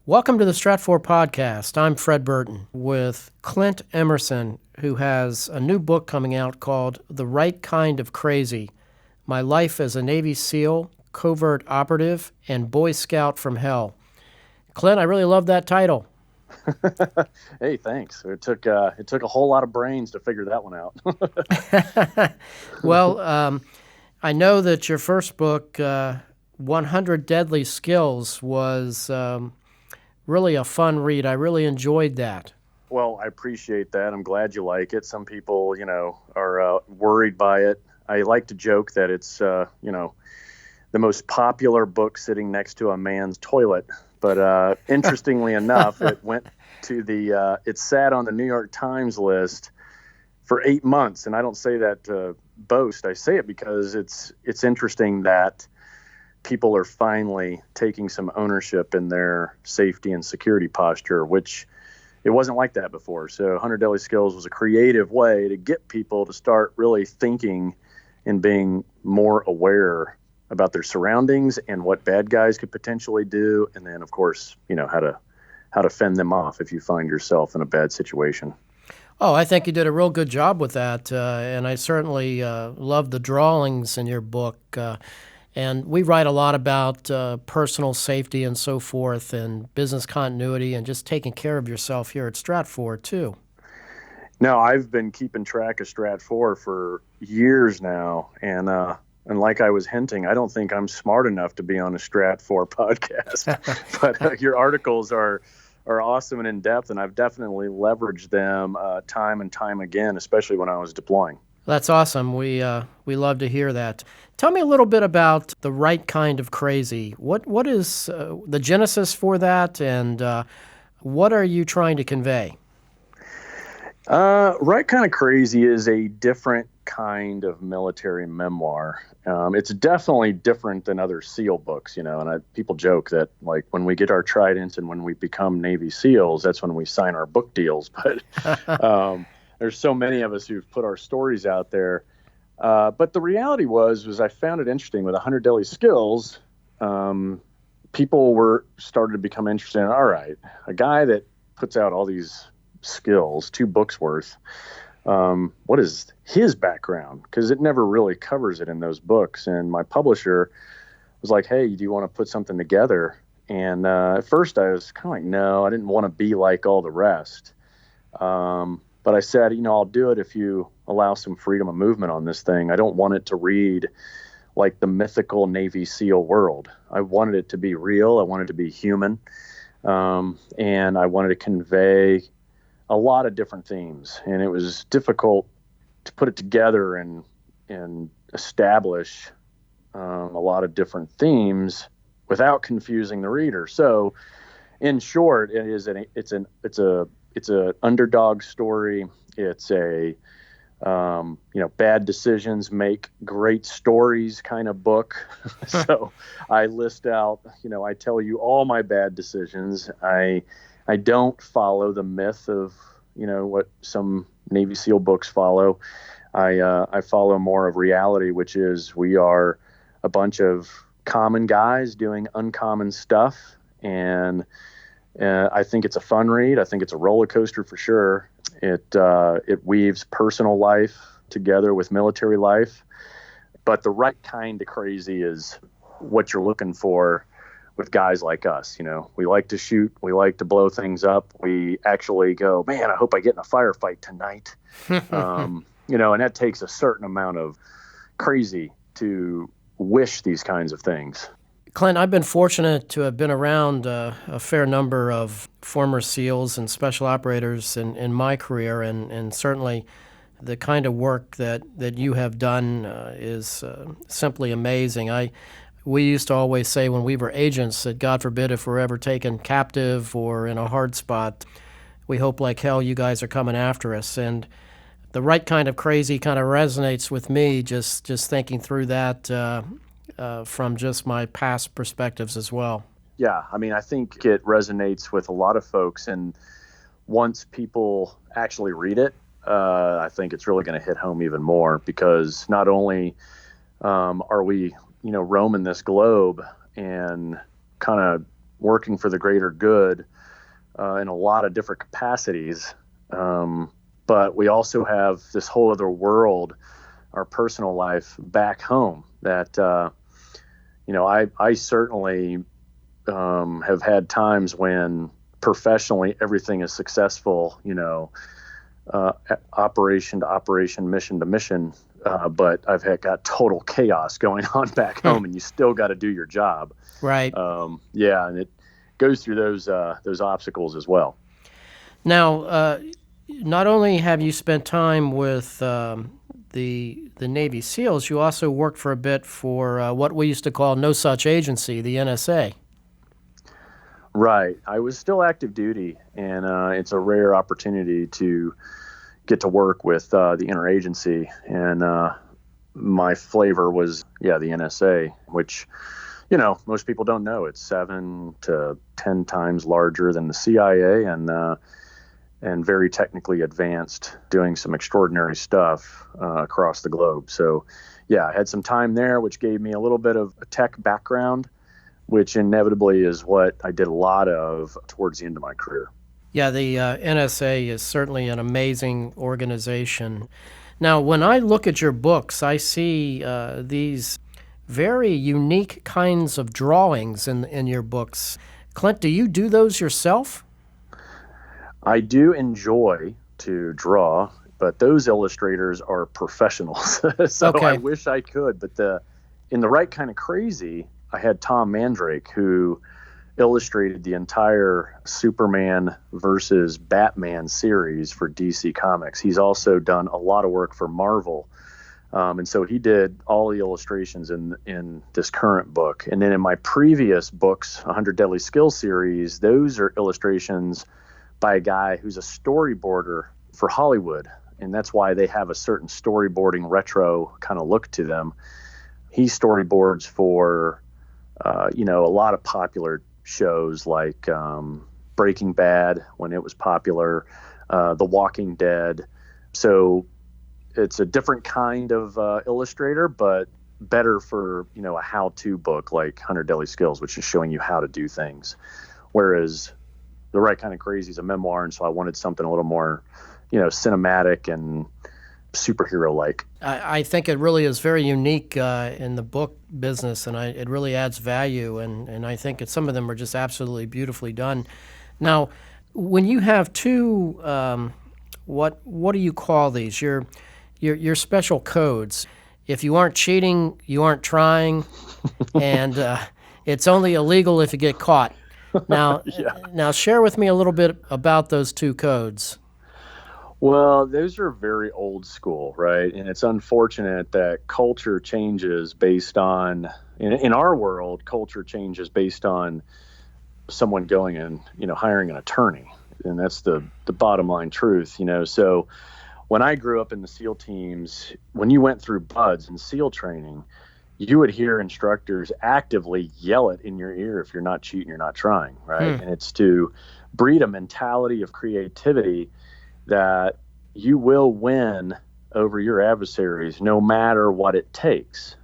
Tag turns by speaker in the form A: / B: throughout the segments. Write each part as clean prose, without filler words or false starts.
A: Welcome to the Stratfor podcast. I'm Fred Burton with Clint Emerson, who has a new book coming out called The Right Kind of Crazy: My Life as a Navy SEAL, Covert Operative, and Boy Scout from Hell. Clint, I really love that title.
B: Hey, thanks. It took a whole lot of brains to figure that one out.
A: Well, I know that your first book, 100 Deadly Skills, was really a fun read. I really enjoyed that.
B: Well, I appreciate that. I'm glad you like it. Some people, are worried by it. I like to joke that it's, the most popular book sitting next to a man's toilet. But interestingly enough, it sat on the New York Times list for 8 months. And I don't say that to boast. I say it because it's interesting that people are finally taking some ownership in their safety and security posture, which it wasn't like that before. So 100 Deadly Skills was a creative way to get people to start really thinking and being more aware about their surroundings and what bad guys could potentially do. And then, of course, how to fend them off if you find yourself in a bad situation.
A: Oh, I think you did a real good job with that, and I certainly love the drawings in your book. And we write a lot about personal safety and so forth, and business continuity, and just taking care of yourself here at Stratfor, too.
B: Now, I've been keeping track of Stratfor for years now, and like I was hinting, I don't think I'm smart enough to be on a Stratfor podcast. But your articles are awesome and in depth, and I've definitely leveraged them time and time again, especially when I was deploying.
A: That's awesome. We love to hear that. Tell me a little bit about The Right Kind of Crazy. What is the genesis for that, and what are you trying to convey?
B: Right Kind of Crazy is a different kind of military memoir. It's definitely different than other SEAL books, and people joke that, like, when we get our Trident and when we become Navy SEALs, that's when we sign our book deals. But there's so many of us who've put our stories out there. But the reality was I found it interesting with 100 Deadly Skills. People started to become interested in, all right, a guy that puts out all these skills, 2 books worth, what is his background? Because it never really covers it in those books. And my publisher was like, hey, do you want to put something together? And at first I was kind of like, no, I didn't want to be like all the rest. But I said, I'll do it if you allow some freedom of movement on this thing. I don't want it to read like the mythical Navy SEAL world. I wanted it to be real. I wanted it to be human. And I wanted to convey a lot of different themes. And it was difficult to put it together and establish a lot of different themes without confusing the reader. So in short, it's an underdog story. It's a bad decisions make great stories kind of book. So I list out, I tell you all my bad decisions. I don't follow the myth of, what some Navy SEAL books follow. I follow more of reality, which is we are a bunch of common guys doing uncommon stuff. And I think it's a fun read. I think it's a roller coaster for sure. It weaves personal life together with military life. But the right kind of crazy is what you're looking for with guys like us. We like to shoot. We like to blow things up. We actually go, man, I hope I get in a firefight tonight. And that takes a certain amount of crazy to wish these kinds of things.
A: Clint, I've been fortunate to have been around a fair number of former SEALs and special operators in my career, and certainly the kind of work that you have done is simply amazing. We used to always say when we were agents that, God forbid, if we're ever taken captive or in a hard spot, we hope like hell you guys are coming after us. And The Right Kind of Crazy kind of resonates with me, just thinking through that from just my past perspectives as well.
B: Yeah, I think it resonates with a lot of folks. And once people actually read it, I think it's really going to hit home even more, because not only are we roaming this globe and kind of working for the greater good in a lot of different capacities. But we also have this whole other world, our personal life back home that, I certainly have had times when professionally everything is successful, operation to operation, mission to mission. But I've got total chaos going on back home, and you still got to do your job.
A: Right.
B: And it goes through those obstacles as well.
A: Now, not only have you spent time with the Navy SEALs, you also worked for a bit for what we used to call no such agency, the NSA.
B: Right. I was still active duty, and it's a rare opportunity to get to work with the interagency. And my flavor was, the NSA, which, most people don't know. It's 7 to 10 times larger than the CIA, and very technically advanced, doing some extraordinary stuff across the globe. So, I had some time there, which gave me a little bit of a tech background, which inevitably is what I did a lot of towards the end of my career.
A: Yeah, the NSA is certainly an amazing organization. Now, when I look at your books, I see these very unique kinds of drawings in your books. Clint, do you do those yourself?
B: I do enjoy to draw, but those illustrators are professionals. So
A: Okay.
B: I wish I could, but in the right kind of crazy, I had Tom Mandrake, who illustrated the entire Superman versus Batman series for DC Comics. He's also done a lot of work for Marvel. And so he did all the illustrations in this current book. And then in my previous books, 100 Deadly Skills series, those are illustrations by a guy who's a storyboarder for Hollywood. And that's why they have a certain storyboarding retro kind of look to them. He storyboards for a lot of popular shows like Breaking Bad when it was popular, The Walking Dead. So it's a different kind of illustrator, but better for, a how-to book like 100 Deadly Skills, which is showing you how to do things. Whereas The Right Kind of Crazy is a memoir, and so I wanted something a little more, cinematic and superhero-like.
A: I think it really is very unique in the book business, and it really adds value, and I think some of them are just absolutely beautifully done. Now, when you have two, what do you call these? Your special codes. If you aren't cheating, you aren't trying, and it's only illegal if you get caught. Now, Now share with me a little bit about those two codes.
B: Well, those are very old school, right? And it's unfortunate that culture changes based on, in our world, culture changes based on someone going and, hiring an attorney. And that's the bottom line truth, So when I grew up in the SEAL teams, when you went through BUDS and SEAL training, you would hear instructors actively yell it in your ear if you're not cheating, you're not trying, right? And it's to breed a mentality of creativity that you will win over your adversaries no matter what it takes.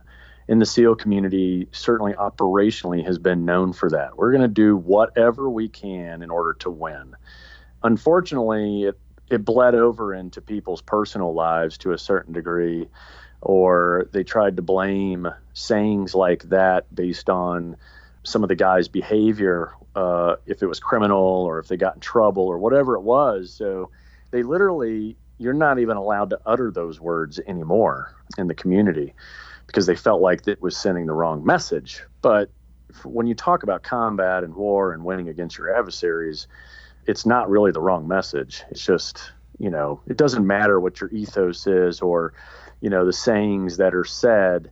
B: In the SEAL community, certainly operationally has been known for that. We're going to do whatever we can in order to win. Unfortunately, it bled over into people's personal lives to a certain degree, or they tried to blame sayings like that based on some of the guys' behavior, if it was criminal or if they got in trouble or whatever it was. So they literally, you're not even allowed to utter those words anymore in the community because they felt like it was sending the wrong message. But when you talk about combat and war and winning against your adversaries, it's not really the wrong message. It's just, it doesn't matter what your ethos is or, the sayings that are said.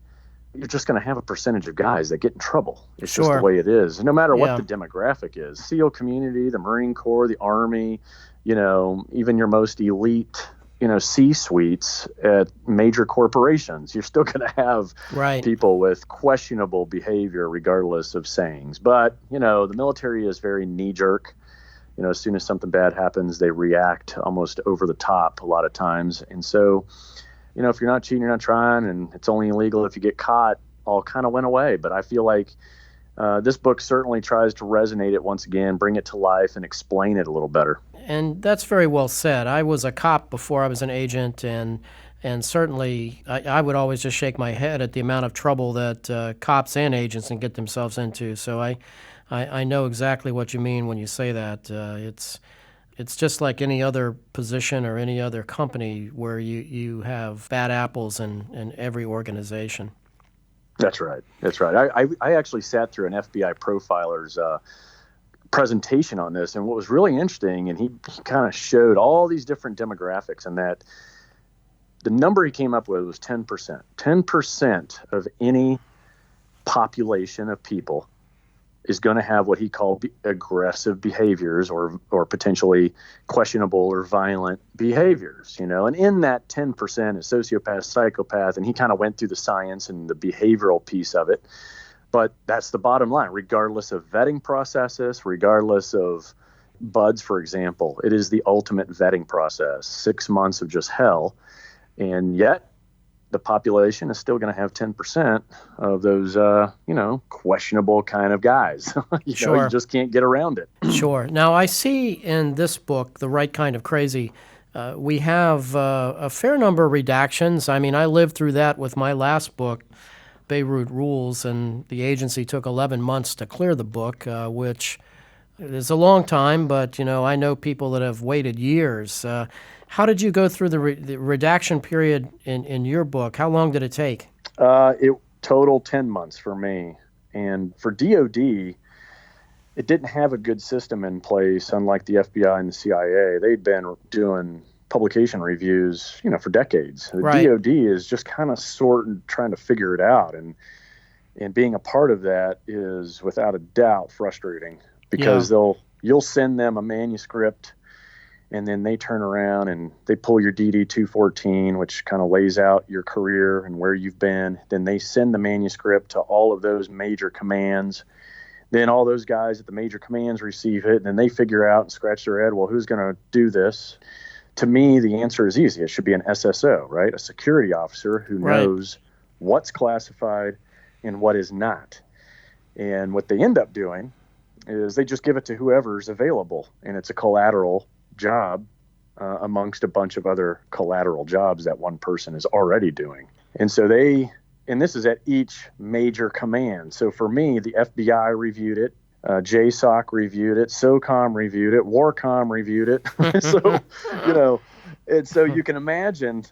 B: You're just going to have a percentage of guys that get in trouble. It's just the way it is, no matter what the demographic is. SEAL community, the Marine Corps, the Army, even your most elite, C-suites at major corporations, you're still going to have people with questionable behavior regardless of sayings. But, the military is very knee-jerk. As soon as something bad happens, they react almost over the top a lot of times. And so, if you're not cheating, you're not trying, and it's only illegal if you get caught, all kind of went away. But I feel like This book certainly tries to resonate it once again, bring it to life, and explain it a little better.
A: And that's very well said. I was a cop before I was an agent, and certainly I would always just shake my head at the amount of trouble that cops and agents can get themselves into. So I know exactly what you mean when you say that. It's just like any other position or any other company where you have bad apples in every organization.
B: That's right. That's right. I actually sat through an FBI profiler's presentation on this, and what was really interesting, and he kind of showed all these different demographics, and that the number he came up with was 10%. 10% of any population of people is going to have what he called aggressive behaviors or potentially questionable or violent behaviors, and in that 10% is sociopath, psychopath, and he kind of went through the science and the behavioral piece of it. But that's the bottom line, regardless of vetting processes, regardless of buds, for example. It is the ultimate vetting process, 6 months of just hell. And yet the population is still going to have 10% of those, questionable kind of guys.
A: Sure.
B: You just can't get around it.
A: Sure. Now, I see in this book, The Right Kind of Crazy, we have a fair number of redactions. I mean, I lived through that with my last book, Beirut Rules, and the agency took 11 months to clear the book, which is a long time, but, I know people that have waited years. How did you go through the redaction period in your book? How long did it take?
B: It totaled 10 months for me. And for DOD, it didn't have a good system in place, unlike the FBI and the CIA. They'd been doing publication reviews, for decades. The
A: Right.
B: DOD is just kind of trying to figure it out. And being a part of that is without a doubt frustrating, because you'll send them a manuscript, and then they turn around and they pull your DD 214, which kind of lays out your career and where you've been. Then they send the manuscript to all of those major commands. Then all those guys at the major commands receive it, and then they figure out and scratch their head, well, who's going to do this? To me, the answer is easy. It should be an SSO, right? A security officer who knows what's classified and what is not. And what they end up doing is they just give it to whoever's available, and it's a collateral job amongst a bunch of other collateral jobs that one person is already doing. And so and this is at each major command. So for me, the FBI reviewed it, JSOC reviewed it, SOCOM reviewed it, WARCOM reviewed it. And so you can imagine.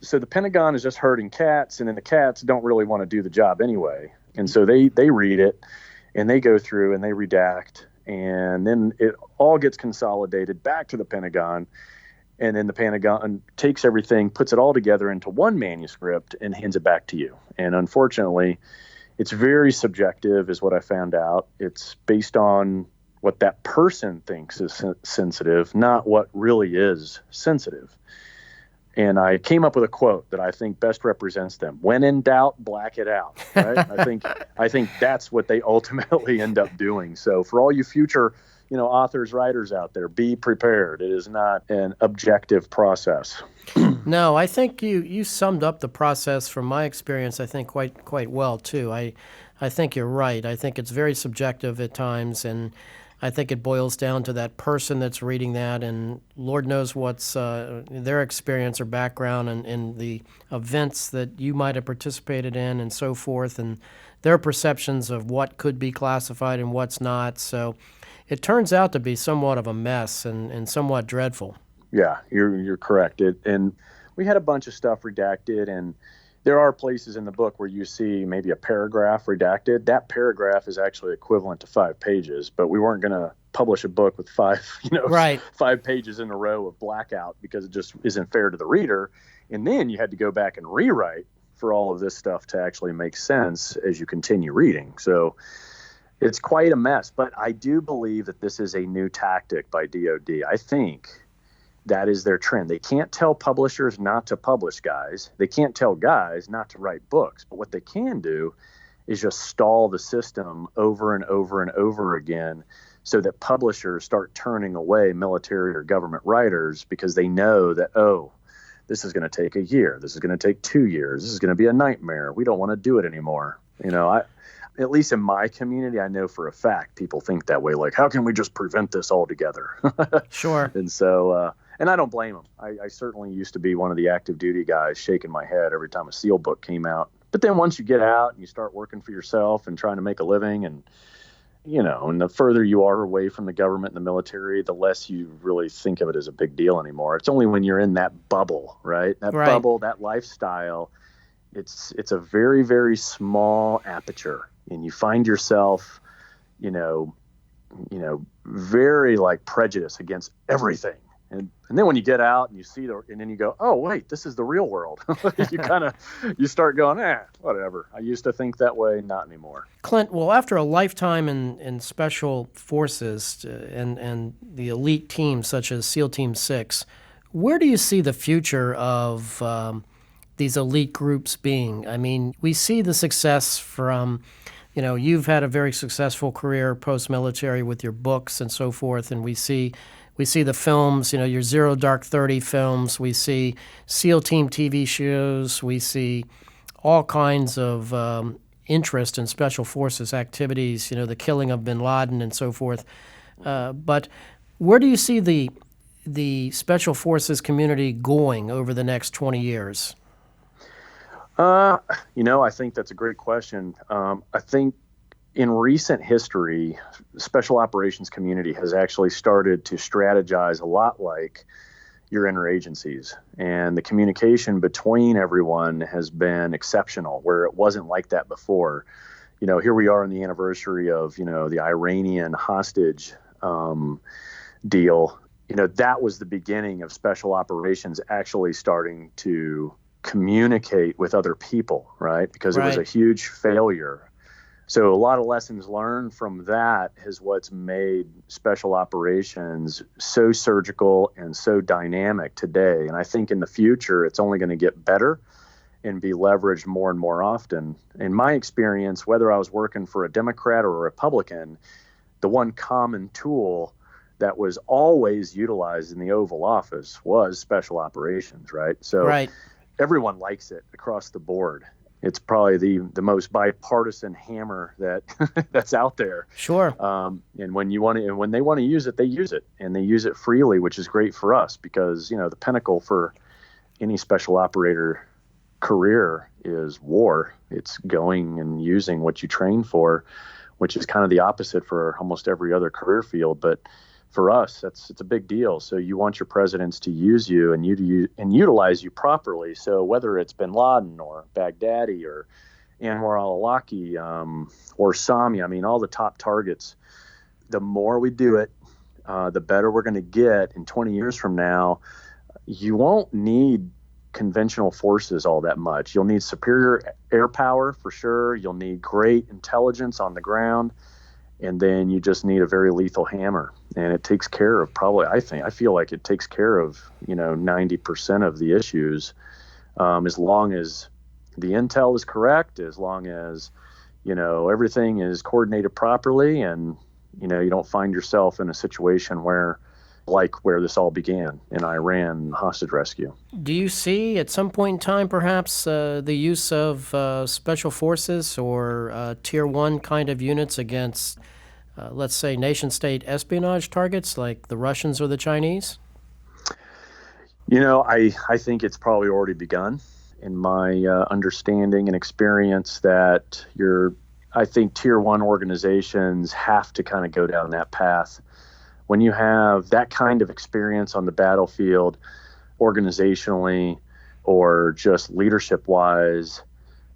B: So the Pentagon is just herding cats, and then the cats don't really want to do the job anyway. And so they read it, and they go through and they redact, and then it all gets consolidated back to the Pentagon, and then the Pentagon takes everything, puts it all together into one manuscript, and hands it back to you. And unfortunately, it's very subjective, is what I found out. It's based on what that person thinks is sensitive, not what really is sensitive. And I came up with a quote that I think best represents them. When in doubt, black it out. Right? I think that's what they ultimately end up doing. So for all you future, authors, writers out there, be prepared. It is not an objective process.
A: No, I think you summed up the process from my experience, I think, quite well, too. I think you're right. I think it's very subjective at times, and I think it boils down to that person that's reading that, and Lord knows what's their experience or background and the events that you might have participated in and so forth, and their perceptions of what could be classified and what's not. So it turns out to be somewhat of a mess and somewhat dreadful.
B: Yeah, you're correct. And we had a bunch of stuff redacted, and there are places in the book where you see maybe a paragraph redacted. That paragraph is actually equivalent to 5 pages, but we weren't going to publish a book with 5 pages in a row of blackout, because it just isn't fair to the reader. And then you had to go back and rewrite for all of this stuff to actually make sense as you continue reading. So it's quite a mess, but I do believe that this is a new tactic by DOD. I think that is their trend. They can't tell publishers not to publish guys. They can't tell guys not to write books. But what they can do is just stall the system over and over and over again, so that publishers start turning away military or government writers, because they know that, this is going to take a year. This is going to take 2 years. This is going to be a nightmare. We don't want to do it anymore. at least in my community, I know for a fact people think that way. Like, how can we just prevent this altogether?
A: Sure.
B: And so, and I don't blame them. I certainly used to be one of the active duty guys shaking my head every time a SEAL book came out. But then once you get out and you start working for yourself and trying to make a living, and and the further you are away from the government and the military, the less you really think of it as a big deal anymore. It's only when you're in that bubble, right? That
A: Right.
B: bubble, that lifestyle, it's a very, very small aperture, and you find yourself, very like prejudiced against everything. And then when you get out and you see and then you go, oh wait, this is the real world. You start going, whatever. I used to think that way, not anymore.
A: Clint, well, after a lifetime in special forces and the elite teams such as SEAL Team 6, where do you see the future of these elite groups being? I mean, we see the success from, you've had a very successful career post-military with your books and so forth, and we see the films, your Zero Dark 30 films. We see SEAL Team TV shows. We see all kinds of interest in special forces activities, the killing of bin Laden and so forth. But where do you see the special forces community going over the next 20 years?
B: I think that's a great question. I think in recent history, special operations community has actually started to strategize a lot like your interagencies, and the communication between everyone has been exceptional, where it wasn't like that before. Here we are on the anniversary of, the Iranian hostage deal. That was the beginning of special operations actually starting to communicate with other people, right? Because it was a huge failure. So a lot of lessons learned from that is what's made special operations so surgical and so dynamic today. And I think in the future, it's only going to get better and be leveraged more and more often. In my experience, whether I was working for a Democrat or a Republican, the one common tool that was always utilized in the Oval Office was special operations, right? So everyone likes it across the board. It's probably the most bipartisan hammer that's out there.
A: Sure.
B: And when they want to use it, they use it, and they use it freely, which is great for us because the pinnacle for any special operator career is war. It's going and using what you train for, which is kind of the opposite for almost every other career field. But for us, it's a big deal. So you want your presidents to use you and utilize you properly. So whether it's bin Laden or Baghdadi or Anwar al-Awlaki or Sami, I mean, all the top targets, the more we do it, the better we're going to get. In 20 years from now, you won't need conventional forces all that much. You'll need superior air power for sure. You'll need great intelligence on the ground. And then you just need a very lethal hammer. And it takes care of I feel like it takes care of, 90% of the issues, as long as the intel is correct, as long as, everything is coordinated properly, and, you don't find yourself in a situation where this all began in Iran hostage rescue.
A: Do you see at some point in time perhaps the use of special forces or Tier 1 kind of units against, let's say, nation-state espionage targets like the Russians or the Chinese?
B: I think it's probably already begun. In my understanding and experience that I think Tier 1 organizations have to kind of go down that path. When you have that kind of experience on the battlefield, organizationally or just leadership-wise,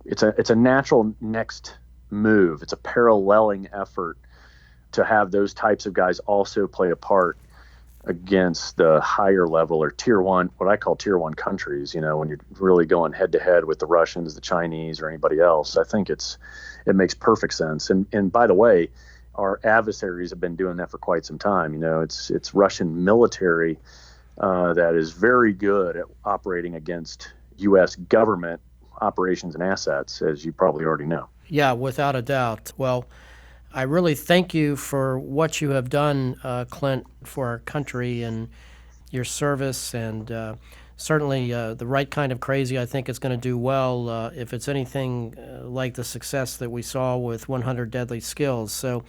B: it's a natural next move. It's a paralleling effort to have those types of guys also play a part against the higher level or Tier 1, what I call Tier 1 countries, when you're really going head-to-head with the Russians, the Chinese, or anybody else. I think it makes perfect sense. And by the way, our adversaries have been doing that for quite some time. It's Russian military that is very good at operating against U.S. government operations and assets, as you probably already know.
A: Yeah, without a doubt. Well, I really thank you for what you have done, Clint, for our country and your service, and certainly the right kind of crazy, I think it's going to do well if it's anything like the success that we saw with 100 Deadly Skills. So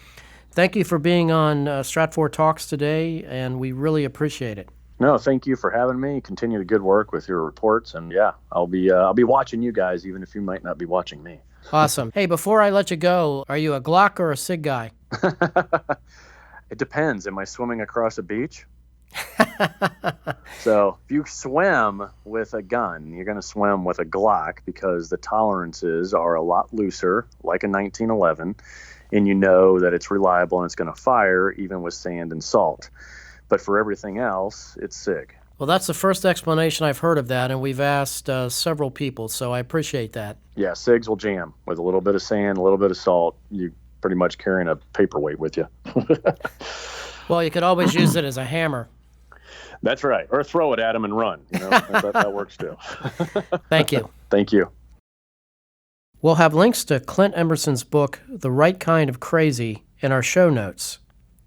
A: thank you for being on Stratfor Talks today, and we really appreciate it.
B: No, thank you for having me. Continue the good work with your reports, and yeah, I'll be watching you guys, even if you might not be watching me.
A: Awesome. Hey, before I let you go, are you a Glock or a SIG guy?
B: It depends. Am I swimming across a beach? So if you swim with a gun, you're going to swim with a Glock because the tolerances are a lot looser, like a 1911, and you know that it's reliable and it's going to fire even with sand and salt. But for everything else, it's SIG.
A: Well, that's the first explanation I've heard of that, and we've asked several people, so I appreciate that.
B: Yeah, SIGs will jam with a little bit of sand, a little bit of salt. You pretty much carrying a paperweight with you.
A: Well, you could always use it as a hammer.
B: That's right. Or throw it at them and run. That works too.
A: Thank you.
B: Thank you.
A: We'll have links to Clint Emerson's book, The Right Kind of Crazy, in our show notes.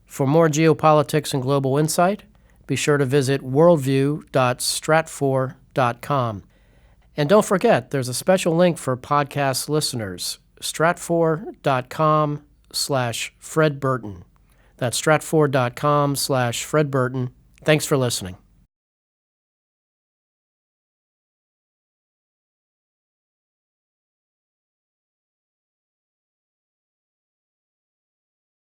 A: For more geopolitics and global insight, be sure to visit worldview.stratfor.com. And don't forget, there's a special link for podcast listeners, stratfor.com/Fred Burton. That's stratfor.com/Fred Burton. Thanks for listening.